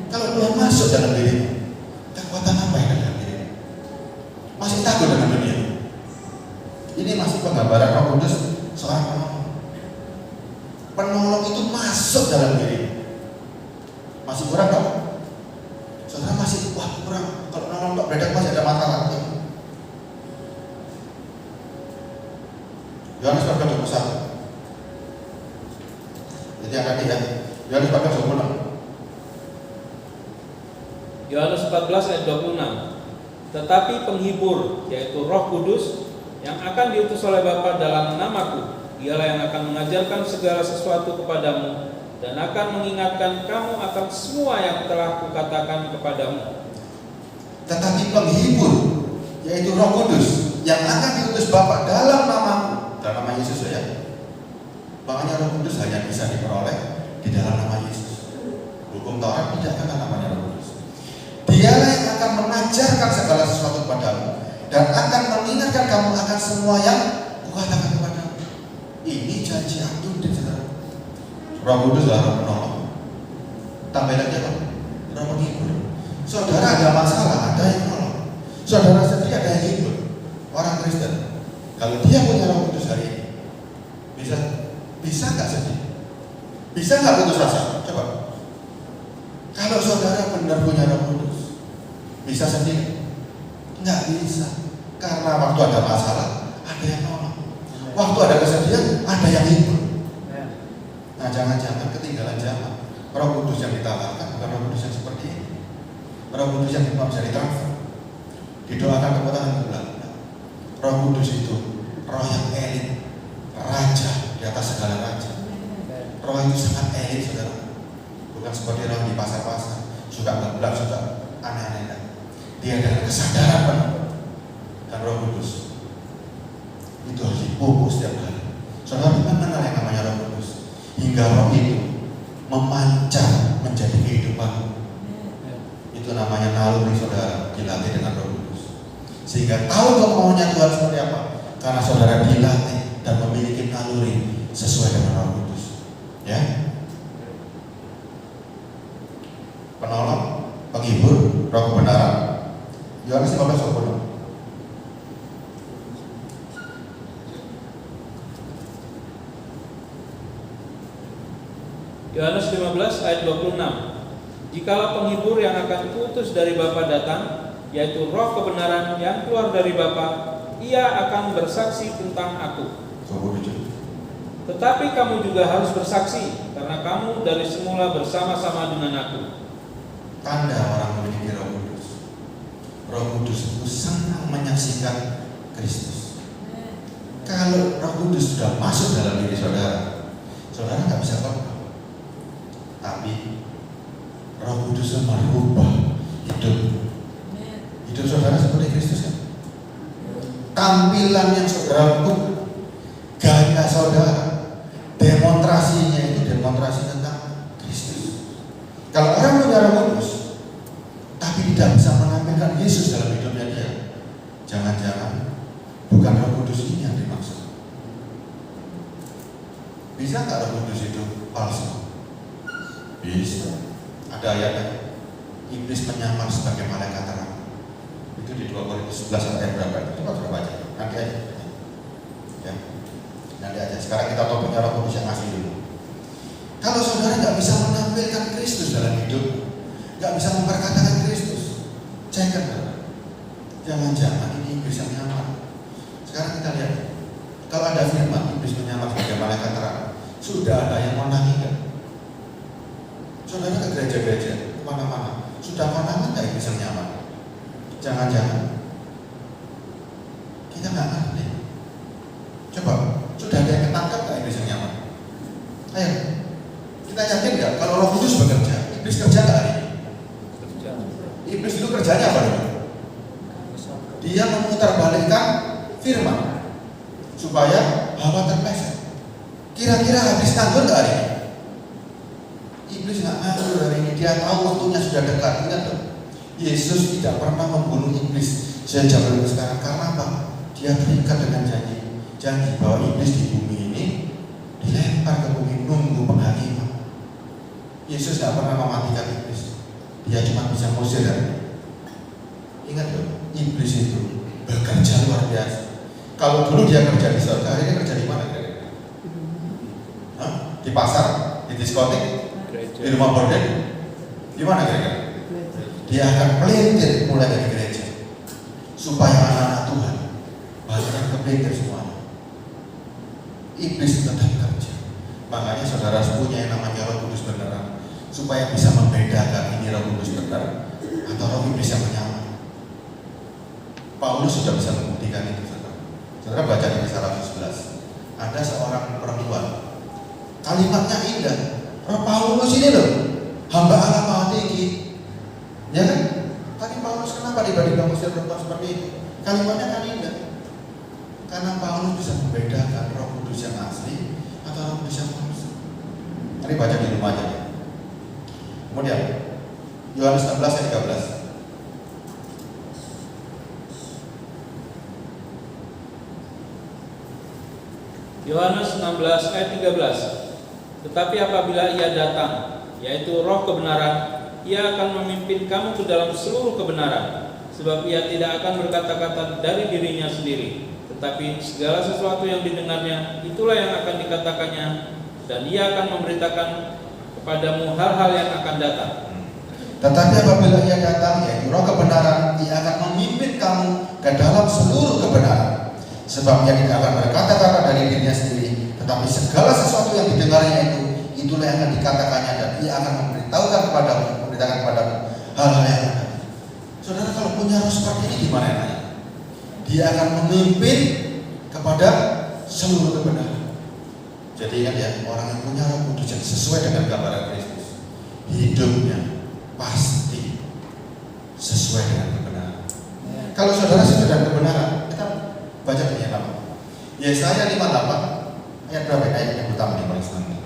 Kalau Tuhan masuk dalam diri, kekuatan apa yang ada dalam diri? Masih takut dengan dunia? Ini masih penggambaran Roh Kudus seorang penolong. Penolong itu masuk dalam diri. Masih kurang dong? Saudara masih kurang. Kalau penolong Pak Bedak masih ada masalah. Yohanes 14:21. Jadi yang tadi ya. Yohanes 14:26.
Yohanes 14 ayat 26. Tetapi penghibur, yaitu Roh Kudus, yang akan diutus oleh Bapa dalam namaku, Dialah yang akan mengajarkan segala sesuatu kepadamu dan akan mengingatkan kamu akan semua yang telah kukatakan kepadamu.
Tetapi penghibur, yaitu Roh Kudus, yang akan diutus Bapa dalam namaku, dalam nama Yesus ya. Makanya Roh Kudus hanya bisa diperoleh di dalam nama Yesus. Hukum Taurat tidak kenal namanya Roh Kudus. Dialah yang akan mengajarkan segala sesuatu kepadamu dan akan mengingatkan kamu akan semua yang kukatakan kepadamu. Ini janji abdul saudara. Roh Kudus adalah roh penolong. Tambah lagi apa? Roh penghibur. Saudara ada masalah, ada yang menolong. Saudara sendiri ada yang hibur. Orang Kristen, kalau dia punya Roh Kudus hari ini, bisa Bisa nggak sedih? Bisa nggak putus asa? Coba. Kalau saudara benar punya Roh Kudus, bisa sedih? Nggak bisa. Karena waktu ada masalah, ada yang nolong. Waktu ada kesedihan, ada yang hibur. Nah, jangan-jangan ketinggalan zaman. Roh Kudus yang ditawarkan bukan Roh Kudus yang seperti ini. Roh Kudus yang cuma bisa ditransfer. Didoakan tepuk tangan sebelah. Roh Kudus itu roh yang elit, raja di atas segala raja. Roh itu sangat elit, saudara. Bukan seperti roh di pasar-pasar, suka ngeblak, suka aneh-aneh. Dia dengan kesadaran penuh. Dan Roh Kudus itu harus dipupuk setiap hari. Saudara mengenal yang namanya Roh Kudus, hingga roh itu memancar menjadi kehidupan. Itu namanya naluri, saudara, dilatih dengan Roh Kudus. Sehingga tahu kemauannya Tuhan seperti apa. Karena saudara dilatih dan memiliki naluri sesuai dengan Roh Kudus. Ya, penolong, penghibur, roh kebenaran. Yohanes 15:20.
Yohanes 15 ayat 26. Jikalau penghibur yang akan kuutus dari Bapa datang, yaitu roh kebenaran yang keluar dari Bapa, ia akan bersaksi tentang aku. Tetapi kamu juga harus bersaksi, karena kamu dari semula bersama-sama dengan aku.
Tanda orang memiliki Roh Kudus. Roh Kudus itu senang menyaksikan Kristus. Kalau Roh Kudus sudah masuk dalam diri saudara, saudara nggak bisa khotbah. Tapi Roh Kudus merubah hidup saudara seperti Kristus kan. Tampilan yang saudara lakukan, gaya saudara, demonstrasinya itu demonstrasi tentang Kristus. Kalau orang punya Roh Kudus tapi tidak bisa menampilkan Yesus dalam hidupnya dia, jangan-jangan bukan Roh Kudus ini yang dimaksud. Bisa nggak Roh Kudus itu palsu? Bisa. Ada ayatnya, iblis menyamar sebagai malaikat terang. Itu di 2 Korintus 11 ayat berapa? Coba kita baca. Nanti aja. Ya. Nanti aja. Sekarang kita topiknya Roh Kudus yang asli dulu. Kalau saudara nggak bisa menampilkan Kristus dalam hidup, nggak bisa memperkatakan Kristus, cek. Jangan-jangan ini iblis yang menyamar. Sekarang kita lihat. Kalau ada firman iblis menyamar sebagai malaikat terang, sudah ada yang menangi kan? Saudara ke gereja-gereja, kemana-mana, sudah konangan nggak iblis yang nyaman? Jangan-jangan kita nggak ngerti. Coba, sudah ada yang ketangkap nggak iblis yang nyaman? Ayo, kita yakin nggak kalau Roh Kudus bekerja? Iblis kerja nggak hari ini? Iblis itu kerjanya apa dulu? Dia memutarbalikkan firman supaya hawa terpleset. Kira-kira habis nganggur nggak hari ini? Iblis nggak nganggur hari ini, dia tahu waktunya sudah dekat. Ingat dong, Yesus tidak pernah membunuh iblis sejak zaman sekarang. Karena apa? Dia terikat dengan janji bahwa iblis di bumi ini dilempar ke bumi nunggu penghakiman. Yesus nggak pernah mematikan iblis, dia cuma bisa ngusir hari ini. Ingat dong, iblis itu bekerja luar biasa. Kalau dulu dia kerja di surga, hari ini kerja di mana kira-kira? Di pasar, di diskotik, di rumah bordel, di mana kira-kira? Dia akan melintir mulai dari gereja supaya anak-anak Tuhan banyak kepelintir semuanya. Iblis tetap kerja. Makanya saudara punya yang namanya Roh Kudus beneran, supaya bisa membedakan ini Roh Kudus benar atau roh iblis yang menyamar. Paulus sudah bisa membuktikan itu. Saudara baca di Kisah Rasul 11. Ada seorang perempuan, kalimatnya indah. Roh Paulus ini loh, hamba Allah Mahatiki. Ya kan? Tapi Paulus kenapa tiba-tiba mengusir perempuan seperti itu? Kalimatnya kan indah. Karena Paulus bisa membedakan Roh Kudus yang asli atau Roh Kudus yang palsu. Mari baca di rumah aja. Kemudian Yohanes 16 ayat 13.
Yohanes 16 ayat 13. Tetapi apabila ia datang, yaitu roh kebenaran, ia akan memimpin kamu ke dalam seluruh kebenaran. Sebab ia tidak akan berkata-kata dari dirinya sendiri, tetapi segala sesuatu yang didengarnya, itulah yang akan dikatakannya, dan ia akan memberitakan kepadamu hal-hal yang akan datang.
Tetapi apabila ia datang, yaitu Roh kebenaran, ia akan memimpin kamu ke dalam seluruh kebenaran. Sebab ia tidak akan berkata-kata dari dirinya sendiri, tetapi segala sesuatu yang didengarnya itulah yang akan dikatakannya, dan ia akan memberitakan kepadamu hal-hal yang akan datang. Saudara, kalau punya roh seperti ini gimana enaknya? Dia akan memimpin kepada seluruh kebenaran. Jadi ingat ya, orang yang punya Roh Kudus yang sesuai dengan gambaran Kristus, hidupnya pasti sesuai dengan kebenaran. Kalau saudara sesuai dengan kebenaran, kita baca ayat apa? Yesaya 58 ayat berapa? Ayat yang utama nih paling senang.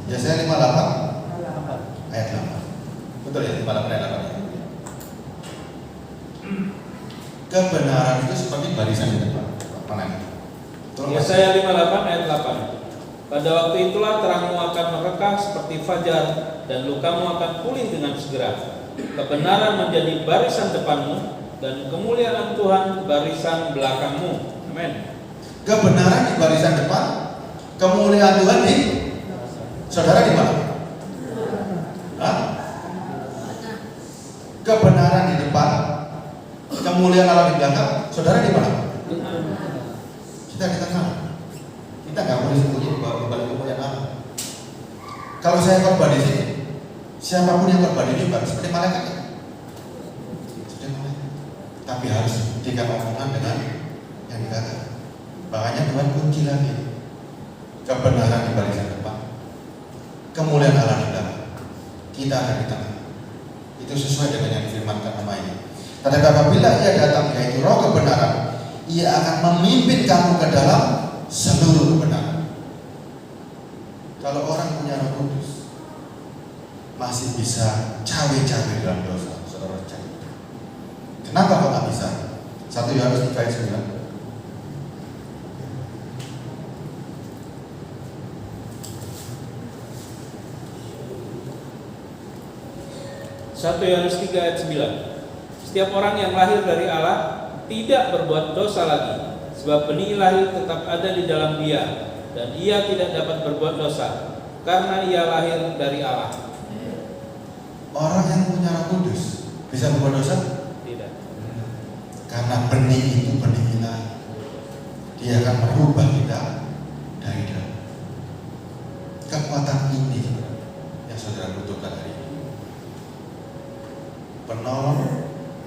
Yesaya 58 ayat 8. Betul ya, 58 ayat 8 ya? Kebenaran itu seperti barisan di depan. Mana?
Yesaya 58 ayat 8. Pada waktu itulah terangmu akan merekah seperti fajar, dan lukamu akan pulih dengan segera. Kebenaran menjadi barisan depanmu, dan kemuliaan Tuhan barisan belakangmu. Amin.
Kebenaran di barisan depan, kemuliaan Tuhan di saudara di mana? Hah? Kebenaran di depan, kemuliaan Allah di belakang, saudara di mana? Kita di tengah. Kita nggak boleh sembunyi di balik kemuliaan Allah. Kalau saya korban di sini, siapapun yang korban ini bukan seperti malaikat ya? Seperti malaikat. Tapi harus dikatakan omongan dengan yang dikatakan. Makanya Tuhan kunci lagi. Kebenaran di barisan depan, kemuliaan Allah di belakang. Kita ada di tengah. Itu sesuai dengan yang difirmankan nama ini. Tetapi apabila ia datang, yaitu Roh kebenaran, ia akan memimpin kamu ke dalam seluruh kebenaran. Kalau orang punya Roh Kudus, masih bisa cawe-cawe dalam dosa, saudara cek. Kenapa kok nggak bisa? 1 Yohanes 3 ayat 9.
1 Yohanes 3 ayat 9. Setiap orang yang lahir dari Allah tidak berbuat dosa lagi, sebab benih ilahi tetap ada di dalam dia, dan ia tidak dapat berbuat dosa karena ia lahir dari Allah.
Orang yang punya Roh Kudus bisa berbuat dosa?
Tidak.
Karena benih itu benih ilahi. Dia akan merubah kita dari dalam. Kekuatan ini yang saudara butuhkan hari ini. Penolong,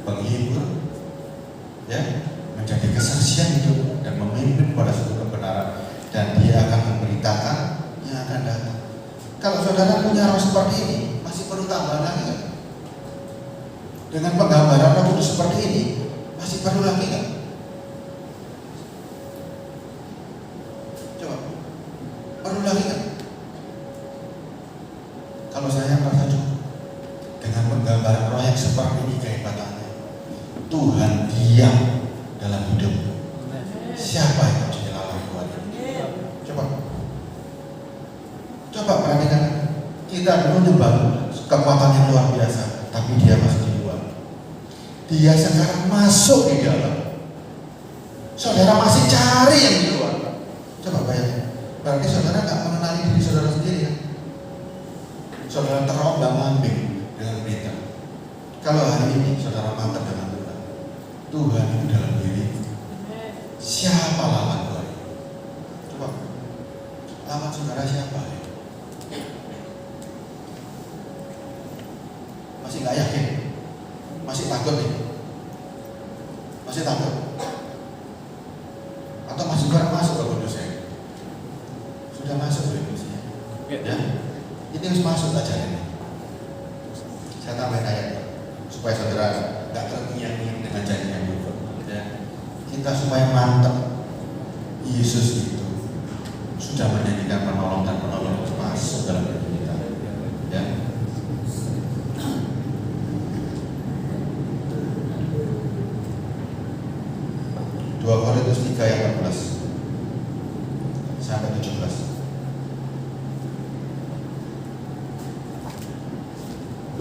penghibur, ya, menjadi kesaksian hidup dan memimpin pada suatu kebenaran, dan dia akan memberitakan yang akan datang. Kalau saudara punya roh seperti ini, masih perlu tambahan lagi kan? Dengan penggambaran Roh Kudus seperti ini, masih perlu lagi kan? Coba, perlu lagi kan? Kalau saya merasa cukup dengan penggambaran roh yang seperti ini kehebatannya, Tuhan diam dalam hidup. Siapa yang harus dilawan Tuhan? Coba perhatikan. Kita dulu nyembah kekuatan yang luar biasa, tapi dia masih di luar. Dia sekarang masuk di dalam. Saudara masih cari yang di luar. Coba bayangin. Berarti saudara nggak mengenali diri saudara sendiri ya? Saudara terombang-ambing dengan berita. Kalau hari ini saudara mantap dengan Tuhan, Tuhan itu dalam diri. Siapa lawan Tuhan? Coba, lawan saudara siapa? Masih nggak yakin? Masih takut nih? Masih takut? Atau masih kurang masuk ke kudusnya? Sudah masuk ke kudusnya? Ya? Ini harus masuk aja ini. Saya tambahin ayatnya supaya saudara nggak terngiang-ngiang dengan janjinya dulu. Ya. Kita supaya mantap. Yesus itu sudah menjadikan penolong dan penolong itu masuk dalam hidup kita. Ya. Dua Korintus 3 ayat 14 sampai 17.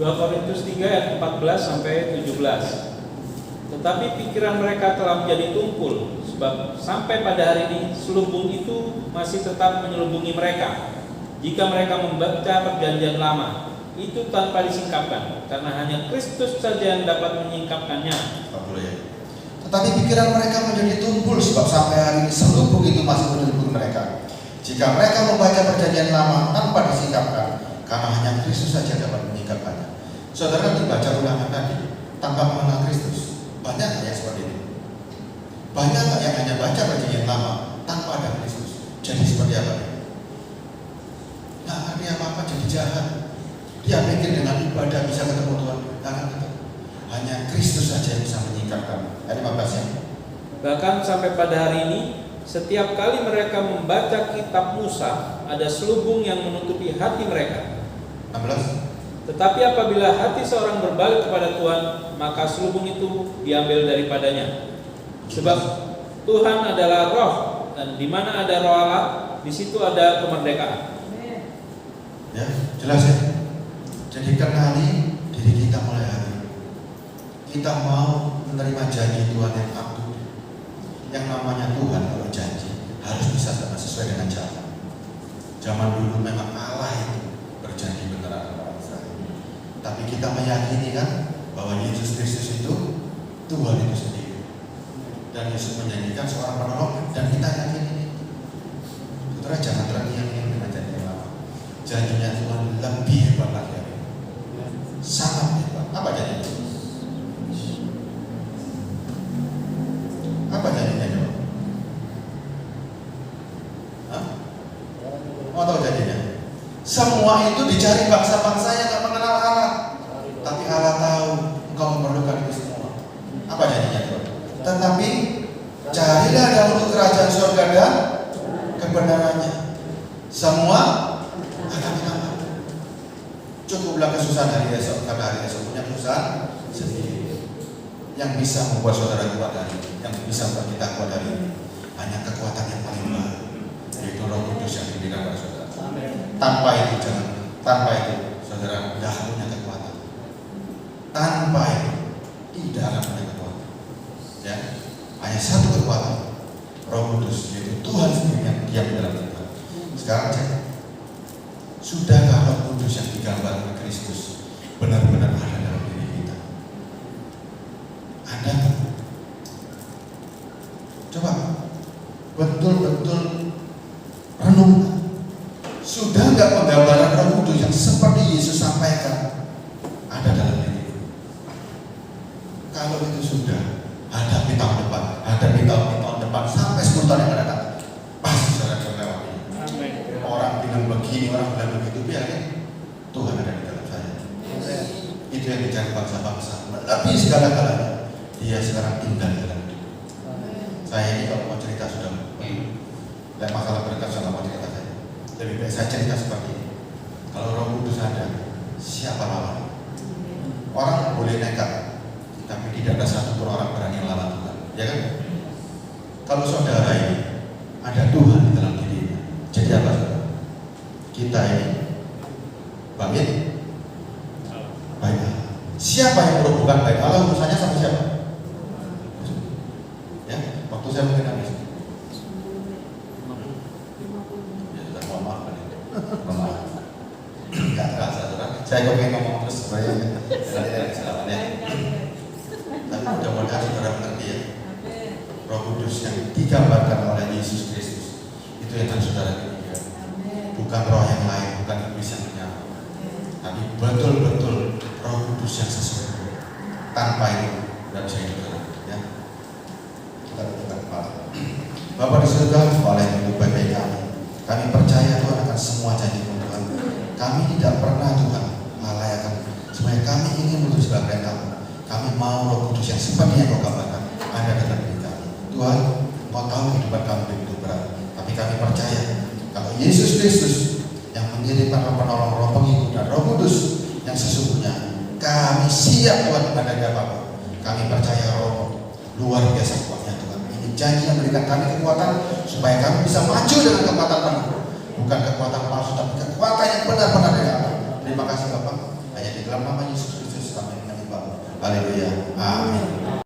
2 Korintus 3 ayat 14 sampai 17. Tetapi pikiran mereka telah menjadi tumpul, sebab sampai pada hari ini selubung itu masih tetap menyelubungi mereka. Jika mereka membaca perjanjian lama, itu tanpa disingkapkan, karena hanya Kristus saja yang dapat menyingkapkannya.
Tetapi pikiran mereka menjadi tumpul, sebab sampai hari ini selubung itu masih menyelubungi mereka. Jika mereka membaca perjanjian lama tanpa disingkapkan, karena hanya Kristus saja dapat menyingkapkannya. Saudara dibaca ulangan tadi tanpa mengenal Kristus, banyak nggak yang seperti ini? Banyak nggak yang hanya baca perjanjian lama tanpa ada Kristus? Jadi seperti apa? Nah, artinya apa? Jadi jahat. Dia pikir dengan ibadah bisa ketemu Tuhan, karena hanya Kristus saja yang bisa menyingkapkan. Ayat 15 ya.
Bahkan sampai pada hari ini, setiap kali mereka membaca kitab Musa, ada selubung yang menutupi hati mereka.
16.
Tetapi apabila hati seorang berbalik kepada Tuhan, maka selubung itu diambil daripadanya. Sebab Tuhan adalah roh, dan di mana ada roh Allah, di situ ada kemerdekaan.
Ya, jelas ya. Jadi kenali diri kita mulai hari ini. Kita mau menerima janji Tuhan yang abdul. Yang namanya Tuhan kalau janji harus bisa sesuai dengan jalan. Zaman dulu memang Allah itu berjanji benar kepada Israel. Tapi kita meyakini kan bahwa Yesus Kristus itu Tuhan itu sendiri. Dan Yesus menjanjikan seorang penolong, dan kita yakin ini. Saudara jangan terngiang-ngiang dengan janji yang lama. Janjinya Tuhan lebih hebat lagi. Sangat hebat. Apa janjinya? Apa janjinya coba? Hah? Mau tahu janjinya? Semua itu dicari bangsa-bangsa yang tak mengenal Allah. Tapi Allah tahu engkau memerlukan itu semua. Apa janjinya coba? Tetapi carilah dahulu kerajaan surga dan kebenarannya. Semua akan ditambah. Cukuplah kesusahan hari esok, karena hari esok punya kesusahan sendiri. Yang bisa membuat saudara kuat hari ini, yang bisa membuat kita kuat hari ini, hanya kekuatan yang paling baru, yaitu Roh Kudus yang diberikan kepada saudara. Tanpa itu saudara tidak punya kekuatan. Tanpa itu tidak akan punya kekuatan. Ya, hanya satu kekuatan, Roh Kudus, yaitu Tuhan sendiri yang diam di dalam kita. Sekarang cek, sudahkah Roh Kudus yang digambarkan Kristus benar-benar ada dalam diri kita? Ada nggak? Coba betul-betul renungkan. Sudah nggak penggambaran Roh Kudus yang seperti Yesus sampaikan ada dalam diri? Kalau itu sudah, hadapi tahun depan sampai 10 tahun yang akan datang, pasti saudara terlewati. Orang bilang begini, orang bilang begitu, biarin. Tuhan ada di dalam saya. Itu yang dicari bangsa-bangsa. Melebihi segala-galanya. Dia sekarang tinggal di dalam hidup. Saya ini kalau mau cerita sudah dan masalah berkat sama mau cerita saya. Lebih baik saya cerita seperti ini. Kalau Roh Kudus ada, siapa lawan? Orang boleh nekat, tapi tidak ada satupun orang berani lawan Tuhan. Ya kan? Kalau saudara ini ada Tuhan di dalam dirinya, jadi apa? Kita ini bangkit baik Allah. Siapa yang berhubungan baik Allah? Urusannya sama siapa? Ya, waktu saya mungkin habis. Ya sudah, mohon maaf. Enggak terasa, saudara. Saya kok pengen ngomong terus supaya tidak kesalahan ya. Tapi mudah-mudahan saudara mengerti ya. Roh Kudus yang digambarkan oleh Yesus Kristus itu yang harus saudara miliki. Bukan roh yang lain, bukan iblis yang menyamar, tapi betul-betul Roh Kudus yang sesuai. Tanpa itu tidak bisa hidup, ya. Kita tundukkan kepala. Bapa di surga, Allah yang hidup baik kami percaya Tuhan akan semua janji Tuhan. Kami tidak pernah Tuhan melalaikan. Semuanya kami ingin menuju segala perintah. Kami mau Roh Kudus yang seperti yang Kau gambarkan ada dalam diri kami. Tuhan, Kau tahu kehidupan kami begitu berat, tapi kami percaya kalau Yesus Kristus yang mengirimkan Roh Penolong, Roh Pengikut dan Roh Kudus yang sesungguhnya, kami siap Tuhan menghadapi apapun. Kami percaya Roh luar biasa kuatnya Tuhan. Ini janji yang memberikan kami kekuatan supaya kami bisa maju dengan kekuatan penuh, bukan kekuatan palsu, tapi kekuatan yang benar-benar dari Allah. Terima kasih Bapak. Hanya di dalam nama Yesus Kristus kami menyembah. Haleluya. Amin.